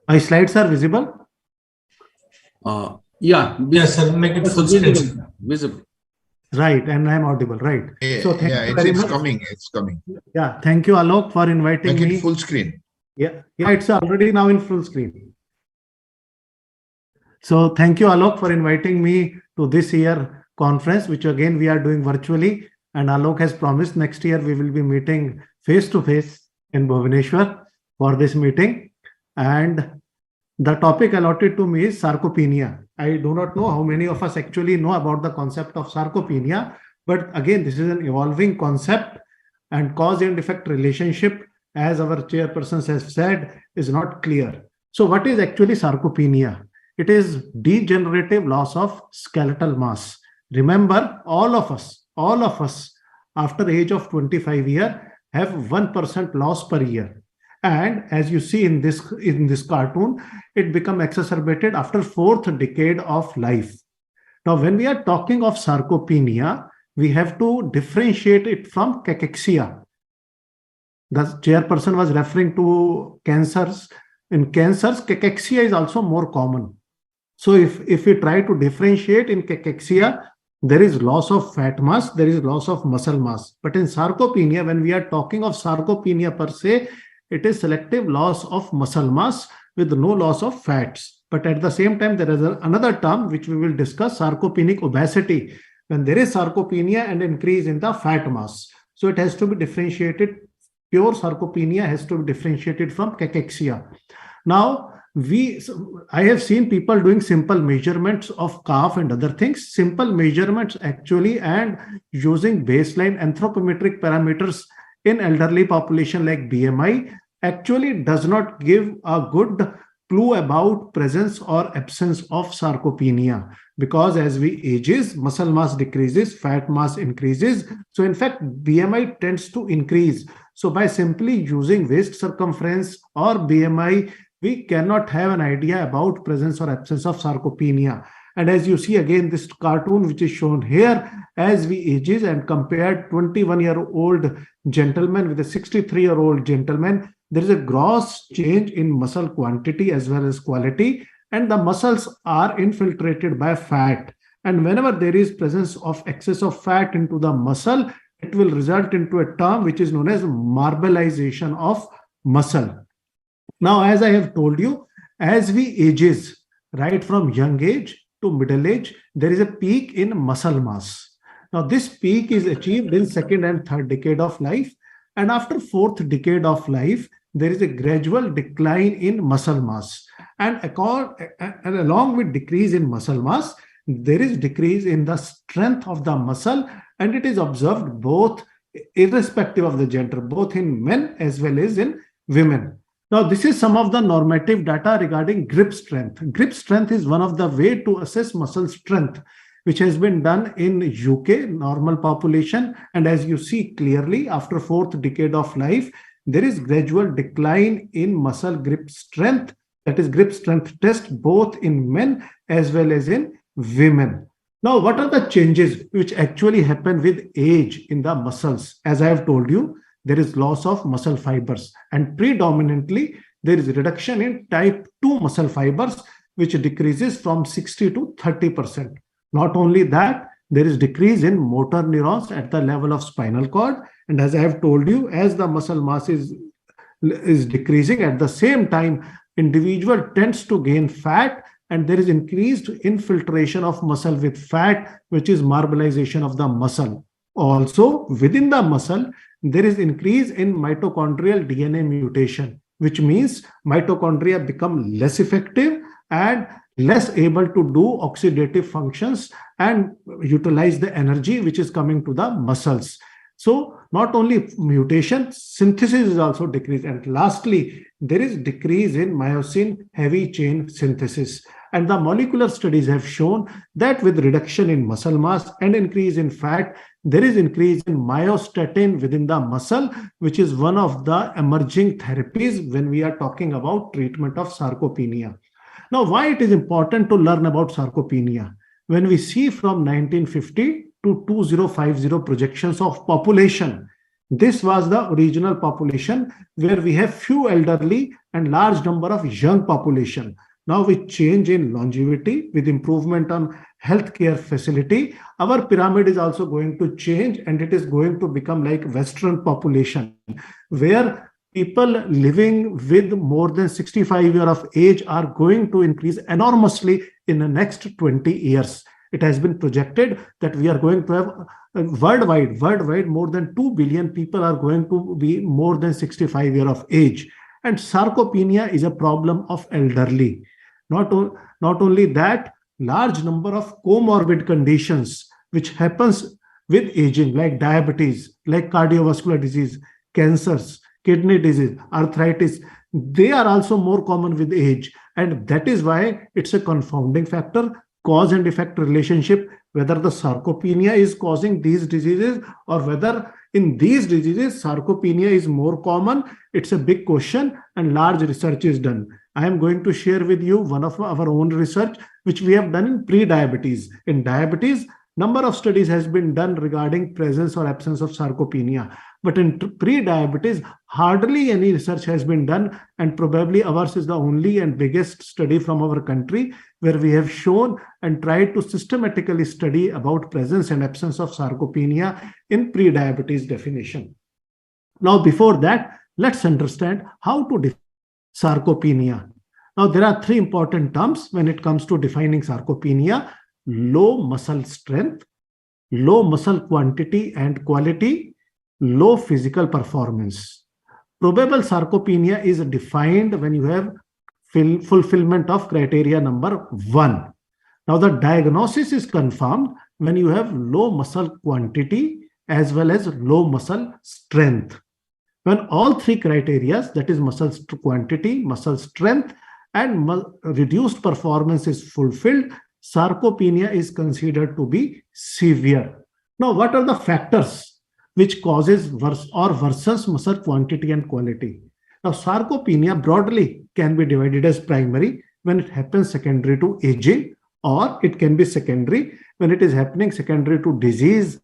My slides are visible? Yeah. Yes, sir. Make it full screen. Visible. Right, and I'm audible, right? So thank you very much. It's coming. Yeah, thank you, Alok, for inviting me. Make it full screen. Yeah, it's already now in full screen. So thank you, Alok, for inviting me to this year conference, which again we are doing virtually. And Alok has promised next year we will be meeting face to face in Bhubaneswar for this meeting. And the topic allotted to me is sarcopenia. I do not know how many of us actually know about the concept of sarcopenia, but again, this is an evolving concept, and cause and effect relationship, as our chairpersons have said, is not clear. So what is actually sarcopenia? It is degenerative loss of skeletal mass. Remember, all of us after the age of 25 years have 1% loss per year. And as you see in this cartoon, it becomes exacerbated after 4th decade of life. Now, when we are talking of sarcopenia, we have to differentiate it from cachexia. The chairperson was referring to cancers. In cancers, cachexia is also more common. So if we try to differentiate, in cachexia, there is loss of fat mass, there is loss of muscle mass. But in sarcopenia, when we are talking of sarcopenia per se, it is selective loss of muscle mass with no loss of fats. But at the same time, there is another term which we will discuss, sarcopenic obesity, when there is sarcopenia and increase in the fat mass. So it has to be differentiated. Pure sarcopenia has to be differentiated from cachexia. Now, I have seen people doing simple measurements of calf and other things, simple measurements actually, and using baseline anthropometric parameters in elderly population like BMI actually does not give a good clue about presence or absence of sarcopenia, because as we ages, muscle mass decreases, fat mass increases. So in fact, BMI tends to increase. So by simply using waist circumference or BMI, we cannot have an idea about presence or absence of sarcopenia. And as you see again, this cartoon which is shown here, as we ages and compared 21-year-old gentleman with a 63-year-old gentleman, there is a gross change in muscle quantity as well as quality, and the muscles are infiltrated by fat. And whenever there is presence of excess of fat into the muscle, it will result into a term which is known as marbleization of muscle. Now, as I have told you, as we ages, right from young age to middle age, there is a peak in muscle mass. Now, this peak is achieved in 2nd and 3rd decade of life. And after 4th decade of life, there is a gradual decline in muscle mass. And along with decrease in muscle mass, there is decrease in the strength of the muscle. And it is observed both irrespective of the gender, both in men as well as in women. Now, this is some of the normative data regarding grip strength. Grip strength is one of the way to assess muscle strength, which has been done in UK, normal population. And as you see clearly, after 4th decade of life, there is gradual decline in muscle grip strength. That is grip strength test both in men as well as in women. Now, what are the changes which actually happen with age in the muscles? As I have told you, there is loss of muscle fibers, and predominantly there is reduction in type 2 muscle fibers, which decreases from 60 to 30%. Not only that, there is decrease in motor neurons at the level of spinal cord. And as I have told you, as the muscle mass is decreasing, at the same time, individual tends to gain fat, and there is increased infiltration of muscle with fat, which is marbleization of the muscle. Also, within the muscle, there is increase in mitochondrial DNA mutation, which means mitochondria become less effective and less able to do oxidative functions and utilize the energy which is coming to the muscles. So not only mutation, synthesis is also decreased. And lastly, there is decrease in myosin heavy chain synthesis. And the molecular studies have shown that with reduction in muscle mass and increase in fat, there is increase in myostatin within the muscle, which is one of the emerging therapies when we are talking about treatment of sarcopenia. Now, why it is important to learn about sarcopenia? When we see from 1950 to 2050 projections of population, This was the original population where we have few elderly and large number of young population. Now with change in longevity, with improvement on healthcare facility, our pyramid is also going to change, and it is going to become like Western population, where people living with more than 65 years of age are going to increase enormously in the next 20 years. It has been projected that we are going to have worldwide, more than 2 billion people are going to be more than 65 years of age. And sarcopenia is a problem of elderly. Not only that, large number of comorbid conditions which happens with aging, like diabetes, like cardiovascular disease, cancers, kidney disease, arthritis, they are also more common with age. And that is why it's a confounding factor, cause and effect relationship, whether the sarcopenia is causing these diseases or whether in these diseases sarcopenia is more common. It's a big question, and large research is done. I am going to share with you one of our own research which we have done in pre-diabetes. In diabetes, number of studies has been done regarding presence or absence of sarcopenia. But in pre-diabetes, hardly any research has been done, and probably ours is the only and biggest study from our country where we have shown and tried to systematically study about presence and absence of sarcopenia in pre-diabetes definition. Now, before that, let's understand how to define sarcopenia. Now, there are three important terms when it comes to defining sarcopenia: low muscle strength, low muscle quantity and quality, low physical performance. Probable sarcopenia is defined when you have fulfillment of criteria number 1. Now, the diagnosis is confirmed when you have low muscle quantity as well as low muscle strength. When all three criteria, that is muscle quantity, muscle strength, and reduced performance is fulfilled, sarcopenia is considered to be severe. Now, what are the factors which causes or worsens muscle quantity and quality? Now, sarcopenia broadly can be divided as primary when it happens secondary to aging, or it can be secondary when it is happening secondary to disease,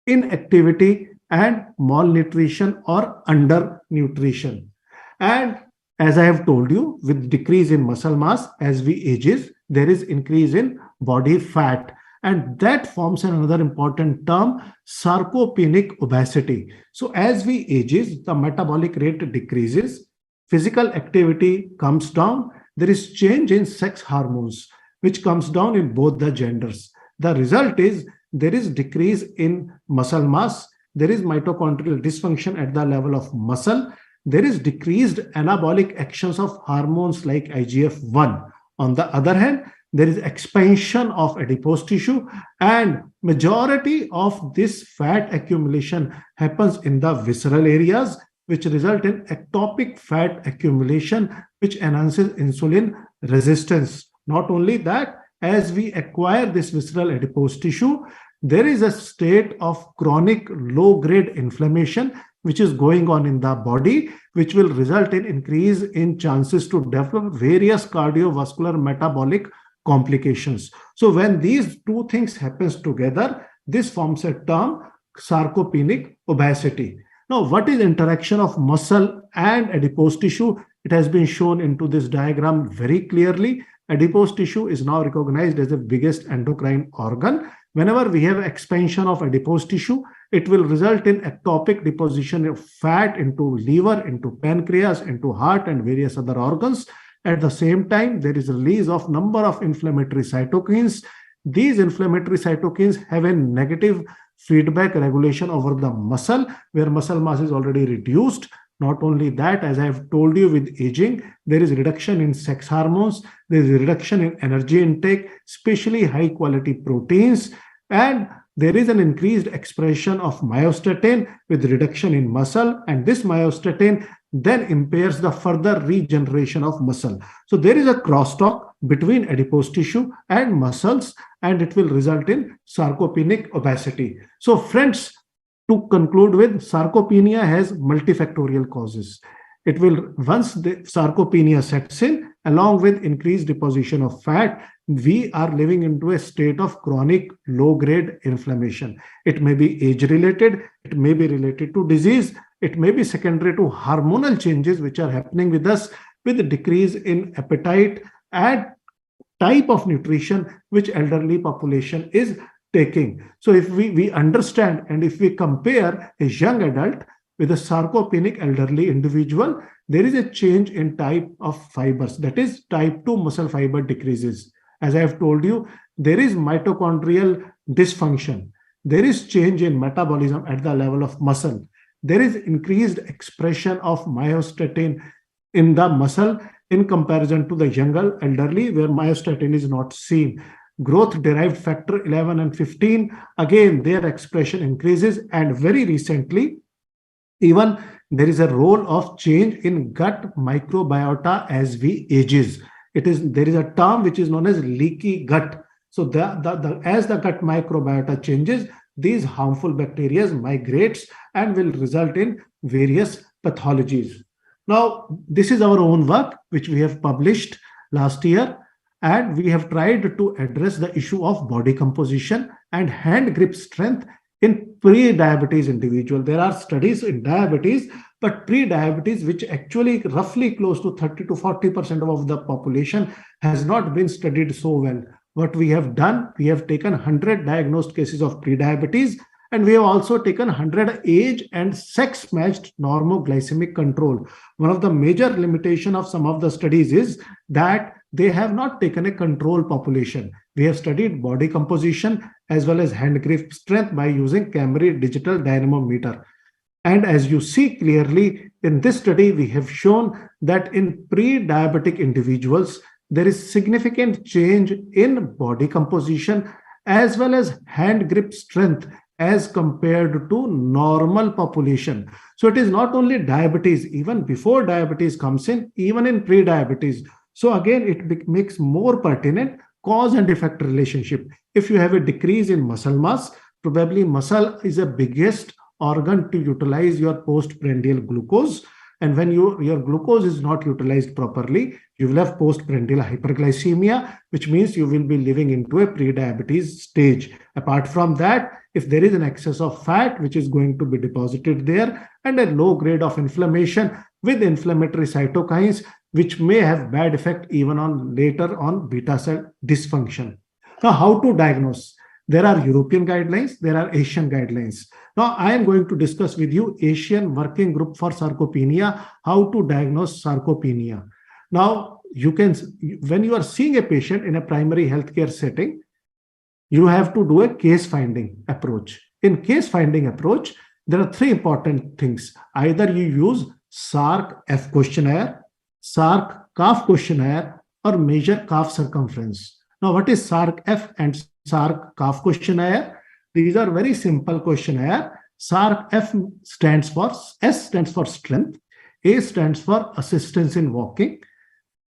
inactivity, and malnutrition or undernutrition. And as I have told you, with decrease in muscle mass as we ages, there is increase in body fat. And that forms another important term, sarcopenic obesity. So as we ages, the metabolic rate decreases, physical activity comes down, there is change in sex hormones, which comes down in both the genders. The result is there is decrease in muscle mass, there is mitochondrial dysfunction at the level of muscle, there is decreased anabolic actions of hormones like IGF-1. On the other hand, there is expansion of adipose tissue, and majority of this fat accumulation happens in the visceral areas, which result in ectopic fat accumulation, which enhances insulin resistance. Not only that, as we acquire this visceral adipose tissue, there is a state of chronic low-grade inflammation which is going on in the body, which will result in increase in chances to develop various cardiovascular metabolic complications. So when these two things happens together, this forms a term, sarcopenic obesity. Now, what is interaction of muscle and adipose tissue? It has been shown into this diagram very clearly. Adipose tissue is now recognized as the biggest endocrine organ. Whenever we have expansion of adipose tissue, it will result in ectopic deposition of fat into liver, into pancreas, into heart, and various other organs. At the same time, there is a release of number of inflammatory cytokines. These inflammatory cytokines have a negative feedback regulation over the muscle, where muscle mass is already reduced. Not only that, as I have told you, with aging, there is reduction in sex hormones, there is a reduction in energy intake, especially high quality proteins, and there is an increased expression of myostatin with reduction in muscle, and this myostatin then impairs the further regeneration of muscle. So there is a crosstalk between adipose tissue and muscles, and it will result in sarcopenic obesity. So friends, to conclude with, sarcopenia has multifactorial causes. It will, once the sarcopenia sets in, along with increased deposition of fat, we are living into a state of chronic low-grade inflammation. It may be age-related, it may be related to disease, it may be secondary to hormonal changes which are happening with us, with a decrease in appetite and type of nutrition which elderly population is taking. So if we understand and if we compare a young adult with a sarcopenic elderly individual, there is a change in type of fibers. That is, type 2 muscle fiber decreases. As I have told you, there is mitochondrial dysfunction. There is change in metabolism at the level of muscle. There is increased expression of myostatin in the muscle in comparison to the younger elderly, where myostatin is not seen. Growth derived factor 11 and 15, again, their expression increases. And very recently, even there is a role of change in gut microbiota as we ages. There is a term which is known as leaky gut. So as the gut microbiota changes, these harmful bacteria migrates and will result in various pathologies. Now, this is our own work which we have published last year, and we have tried to address the issue of body composition and hand grip strength in pre-diabetes individual. There are studies in diabetes, but pre-diabetes, which actually roughly close to 30 to 40% of the population, has not been studied so well. What we have done, we have taken 100 diagnosed cases of pre-diabetes, and we have also taken 100 age and sex matched normoglycemic control. One of the major limitation of some of the studies is that they have not taken a control population. We have studied body composition as well as hand grip strength by using Camry digital dynamometer. And as you see clearly in this study, we have shown that in pre-diabetic individuals, there is significant change in body composition as well as hand grip strength as compared to normal population. So it is not only diabetes, even before diabetes comes in, even in pre-diabetes. So again, it makes more pertinent cause and effect relationship. If you have a decrease in muscle mass, probably muscle is the biggest organ to utilize your postprandial glucose. And when your glucose is not utilized properly, you will have postprandial hyperglycemia, which means you will be living into a pre-diabetes stage. Apart from that, if there is an excess of fat, which is going to be deposited there, and a low grade of inflammation with inflammatory cytokines, which may have bad effect even on later on beta cell dysfunction. Now, how to diagnose? There are European guidelines, there are Asian guidelines. Now, I am going to discuss with you Asian Working Group for Sarcopenia, how to diagnose sarcopenia. Now, when you are seeing a patient in a primary healthcare setting, you have to do a case finding approach. In case finding approach, there are three important things. Either you use SARC-F questionnaire, SARC-CAF questionnaire, or measure calf circumference. Now, what is SARC-F and SARC-CAF questionnaire? These are very simple questionnaire. SARC-F stands for, S stands for strength, A stands for assistance in walking,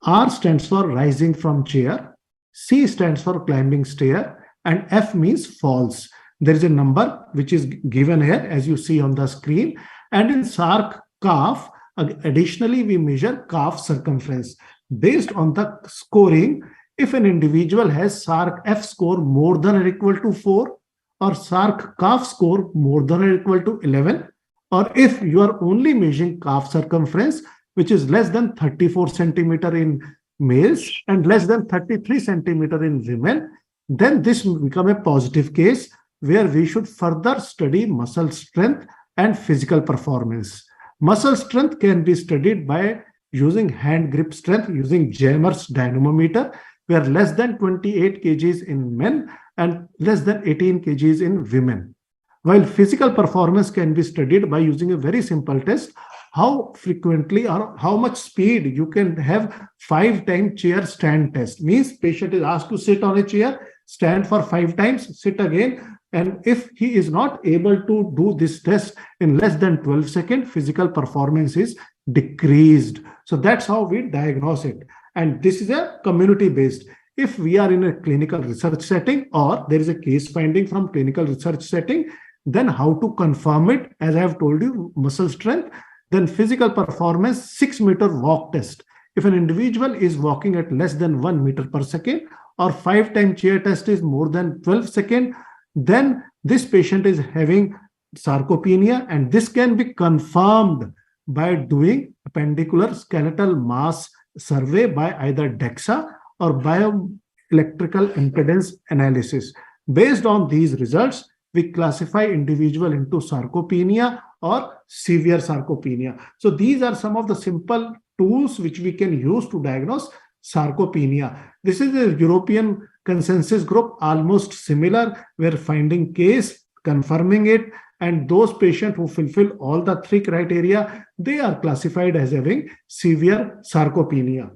R stands for rising from chair, C stands for climbing stair, and F means falls. There is a number which is given here as you see on the screen. And in SARC-CAF, additionally, we measure calf circumference. Based on the scoring, if an individual has SARC-F score more than or equal to 4, or SARC-CAF score more than or equal to 11, or if you are only measuring calf circumference, which is less than 34 centimeter in males and less than 33 centimeter in women, then this will become a positive case where we should further study muscle strength and physical performance. Muscle strength can be studied by using hand grip strength, using Jammer's dynamometer, where less than 28 kgs in men and less than 18 kgs in women. While physical performance can be studied by using a very simple test, how frequently or how much speed you can have 5 times chair stand test. Means patient is asked to sit on a chair, stand for 5 times, sit again. And if he is not able to do this test in less than 12 seconds, physical performance is decreased. So that's how we diagnose it. And this is a community-based. If we are in a clinical research setting or there is a case finding from clinical research setting, then how to confirm it? As I have told you, muscle strength, then physical performance, 6-meter walk test. If an individual is walking at less than 1 meter per second or 5-time chair test is more than 12 seconds, then this patient is having sarcopenia, and this can be confirmed by doing appendicular skeletal mass survey by either DEXA or bioelectrical impedance analysis. Based on these results, we classify individual into sarcopenia or severe sarcopenia. So these are some of the simple tools which we can use to diagnose sarcopenia. This is a European consensus group, almost similar. We're finding case, confirming it, and those patients who fulfill all the 3 criteria, they are classified as having severe sarcopenia.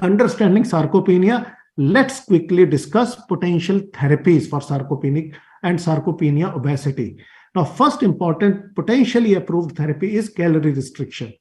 Understanding sarcopenia, let's quickly discuss potential therapies for sarcopenic and sarcopenia obesity. Now, first important potentially approved therapy is calorie restriction.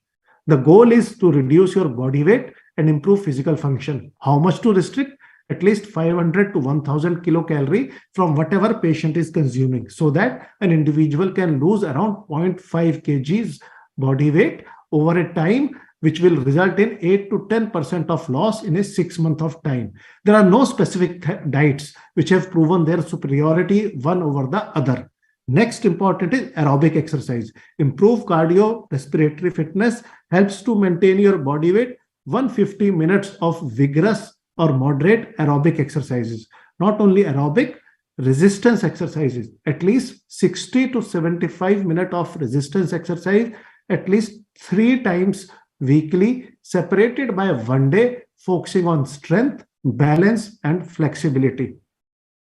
The goal is to reduce your body weight and improve physical function. How much to restrict? At least 500 to 1000 kilocalorie from whatever patient is consuming, so that an individual can lose around 0.5 kgs body weight over a time, which will result in 8 to 10% of loss in a 6 month of time. There are no specific diets which have proven their superiority one over the other. Next important is aerobic exercise. Improve cardiorespiratory fitness, helps to maintain your body weight. 150 minutes of vigorous or moderate aerobic exercises. Not only aerobic, resistance exercises. At least 60 to 75 minutes of resistance exercise, at least 3 times weekly, separated by 1 day, focusing on strength, balance, and flexibility.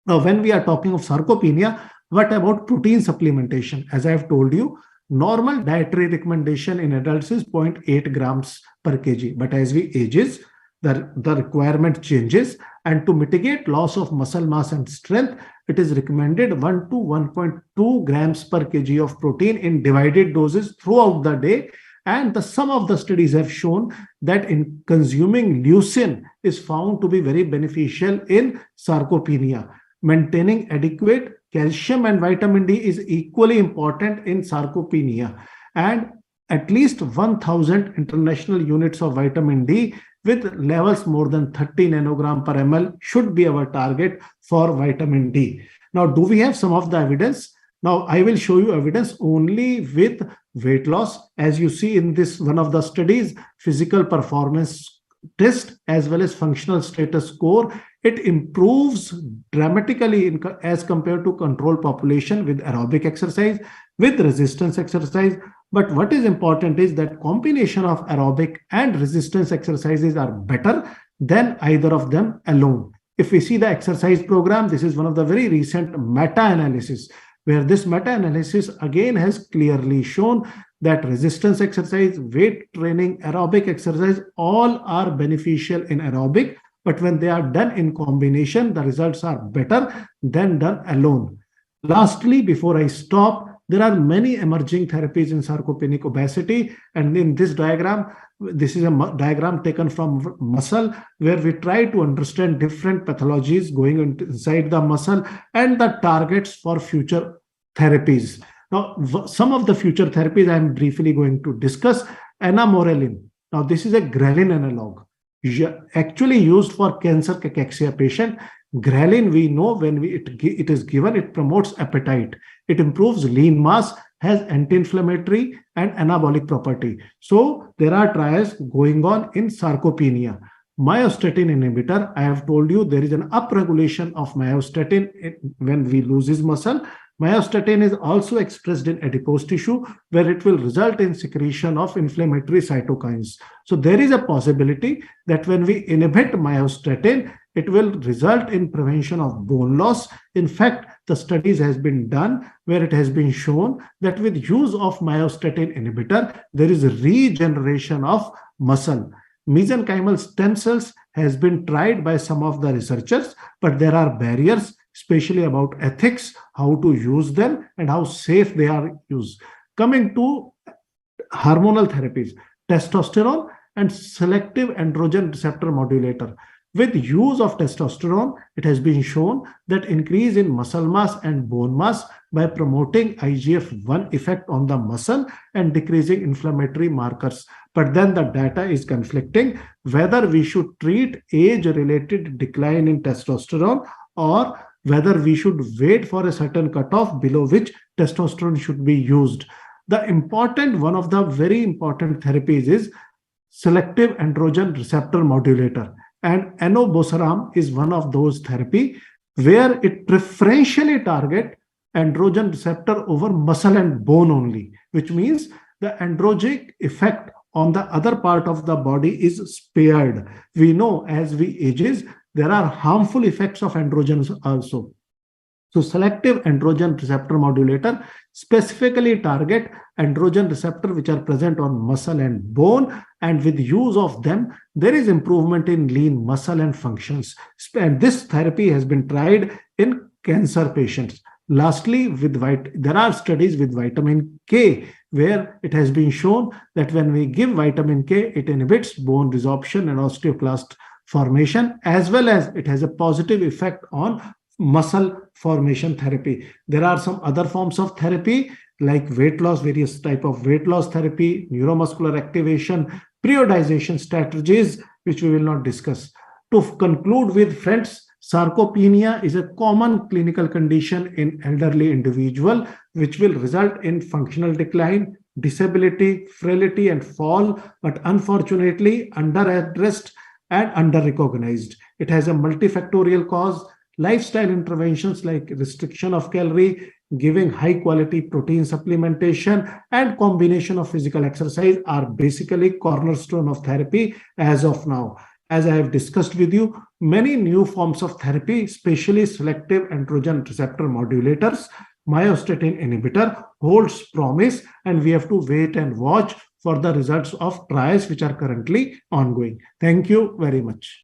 Now, when we are talking of sarcopenia, what about protein supplementation? As I have told you, normal dietary recommendation in adults is 0.8 grams per kg. But as we ages, the requirement changes, and to mitigate loss of muscle mass and strength, it is recommended 1 to 1.2 grams per kg of protein in divided doses throughout the day. And some of the studies have shown that in consuming leucine is found to be very beneficial in sarcopenia. Maintaining adequate calcium and vitamin D is equally important in sarcopenia. And at least 1000 international units of vitamin D with levels more than 30 nanogram per ml should be our target for vitamin D. Now, do we have some of the evidence? Now, I will show you evidence only with weight loss. As you see in this one of the studies, physical performance test as well as functional status score, it improves dramatically as compared to control population with aerobic exercise, with resistance exercise. But what is important is that combination of aerobic and resistance exercises are better than either of them alone. If we see the exercise program, this is one of the very recent meta-analysis, where this meta-analysis again has clearly shown that resistance exercise, weight training, aerobic exercise, all are beneficial in aerobic, but when they are done in combination, the results are better than done alone. Lastly, before I stop, there are many emerging therapies in sarcopenic obesity, and in this diagram, this is a diagram taken from muscle, where we try to understand different pathologies going inside the muscle and the targets for future therapies. Now, some of the future therapies I am briefly going to discuss. Enamorelin. Now, this is a ghrelin analog, actually used for cancer cachexia patient. Ghrelin, we know when it is given, it promotes appetite. It improves lean mass, has anti-inflammatory and anabolic property. So there are trials going on in sarcopenia. Myostatin inhibitor, I have told you there is an upregulation of myostatin when we lose muscle. Myostatin is also expressed in adipose tissue, where it will result in secretion of inflammatory cytokines. So there is a possibility that when we inhibit myostatin, it will result in prevention of bone loss. In fact, the studies has been done where it has been shown that with use of myostatin inhibitor, there is a regeneration of muscle. Mesenchymal stem cells has been tried by some of the researchers, but there are barriers, especially about ethics, how to use them and how safe they are used. Coming to hormonal therapies, testosterone and selective androgen receptor modulator. With use of testosterone, it has been shown that increase in muscle mass and bone mass by promoting IGF-1 effect on the muscle and decreasing inflammatory markers. But then the data is conflicting whether we should treat age-related decline in testosterone or whether we should wait for a certain cutoff below which testosterone should be used. One of the very important therapies is selective androgen receptor modulator. And enobosaram is one of those therapy where it preferentially target androgen receptor over muscle and bone only, which means the androgen effect on the other part of the body is spared. We know as we ages, there are harmful effects of androgens also. So selective androgen receptor modulator specifically target androgen receptor which are present on muscle and bone, and with use of them, there is improvement in lean muscle and functions. And this therapy has been tried in cancer patients. Lastly, there are studies with vitamin K where it has been shown that when we give vitamin K, it inhibits bone resorption and osteoclast formation, as well as it has a positive effect on muscle formation therapy. There are some other forms of therapy like weight loss, various type of weight loss therapy, neuromuscular activation, periodization strategies, which we will not discuss. To conclude with, friends, sarcopenia is a common clinical condition in elderly individual, which will result in functional decline, disability, frailty, and fall, but unfortunately under-addressed and under-recognized. It has a multifactorial cause. Lifestyle interventions like restriction of calorie, giving high-quality protein supplementation, and combination of physical exercise are basically cornerstone of therapy as of now. As I have discussed with you, many new forms of therapy, especially selective androgen receptor modulators, myostatin inhibitor, holds promise, and we have to wait and watch for the results of trials which are currently ongoing. Thank you very much.